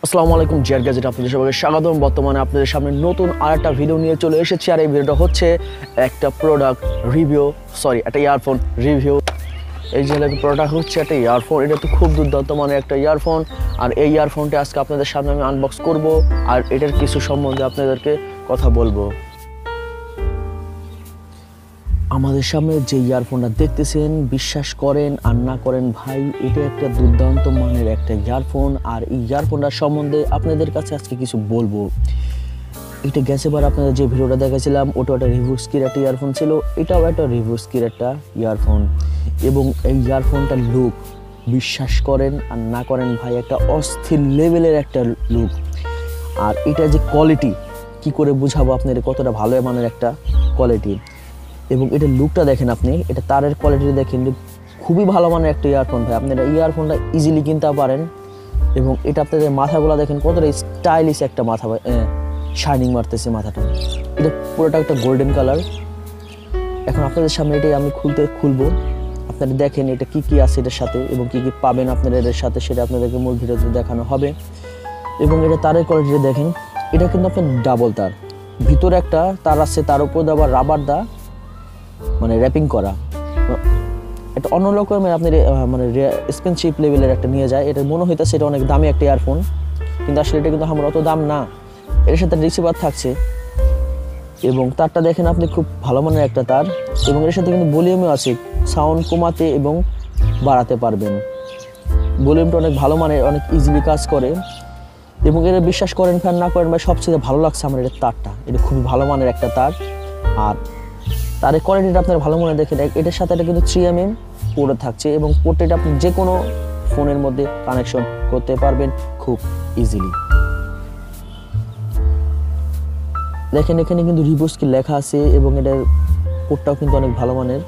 আসসালামু আলাইকুম, GadgeT আপনাদের সবাইকে স্বাগতম। বর্তমানে আপনাদের সামনে নতুন আরেকটা ভিডিও নিয়ে চলে এসেছি। আর এই ভিডিওটা হচ্ছে একটা প্রোডাক্ট রিভিউ, একটা ইয়ারফোন রিভিউ। এই যে প্রোডাক্ট হচ্ছে একটা ইয়ারফোন, এটা তো খুব দুর্দান্ত মানের একটা ইয়ারফোন। আর এই ইয়ারফোনটা আজকে আপনাদের সামনে আমি আনবক্স করব আর এটার কিছু সম্বন্ধে আপনাদেরকে কথা বলবো। আমাদের সামনে যে ইয়ারফোনটা দেখতেছেন, বিশ্বাস করেন আর না করেন ভাই, এটা একটা দুর্দান্ত মানের একটা ইয়ারফোন। আর এই ইয়ারফোনটার সম্বন্ধে আপনাদের কাছে আজকে কিছু বলবো। এটা গেছেবার আপনাদের যে ভিডিওটা দেখেছিলাম ওটা একটা রিভিউ স্কির একটা ইয়ারফোন ছিল, এটাও একটা রিভিউ স্কির একটা ইয়ারফোন। এবং এই ইয়ারফোনটার লুক, বিশ্বাস করেন আর না করেন ভাই, একটা অস্থির লেভেলের একটা লুক। আর এটা যে কোয়ালিটি, কি করে বুঝাবো আপনাদের কতটা ভালো মানের একটা কোয়ালিটি। এবং এটার লুকটা দেখেন আপনি, এটা তারের কোয়ালিটি দেখেন, খুবই ভালো মানের একটা ইয়ারফোন ভাই। আপনারা ইয়ারফোনটা ইজিলি কিনতে পারেন। এবং এটা আপনাদের মাথাগুলো দেখেন কতটা স্টাইলিশ একটা মাথা, শাইনিং মারতেছে মাথাটা। এটা পুরোটা একটা গোল্ডেন কালার। এখন আপনাদের সামনে এটাই আমি খুলবো। আপনারা দেখেন এটা কি কি আছে এটার সাথে এবং কি কি পাবেন আপনারা এর সাথে, সেটা আপনাদেরকে মূল ভিডিওতে দেখানো হবে। এবং এটা তারের কোয়ালিটিটা দেখেন, এটা কিন্তু আপনার ডাবল তার, ভিতরে একটা তার আছে, তার উপর আবার রাবার দা মানে র্যাপিং করা। এটা অন্য রকমের আপনার মানে এক্সপেন্সিভ লেভেলের একটা নিয়ে যায়। এটা মনে হইতেছে এটা অনেক দামি একটা ইয়ারফোন, কিন্তু আসলে এটা কিন্তু আমার অত দাম না। এর সাথে রিসিভার থাকছে এবং তারটা দেখেন আপনি, খুব ভালো মানের একটা তার। এবং এর সাথে কিন্তু ভলিউমও আছে, সাউন্ড কমাতে এবং বাড়াতে পারবেন। ভলিউমটা অনেক ভালো মানের, অনেক ইজিলি কাজ করে। এবং এটা বিশ্বাস করেন ফ্যান না করেন ভাই, সবচেয়ে ভালো লাগছে আমার এটার তারটা। এটা খুবই ভালো মানের একটা তার। আর তার এই কোয়ালিটিটা আপনার ভালো মনে দেখেন, এটার সাথে এটা কিন্তু 3mm পোর্ট থাকছে এবং পোর্টটা আপনি যে কোনো ফোনের মধ্যে কানেকশন করতে পারবেন খুব ইজিলি। দেখেন এখানে কিন্তু রিভিউ স্কিল লেখা আছে এবং এটার পোর্টটাও কিন্তু অনেক ভালো মানের।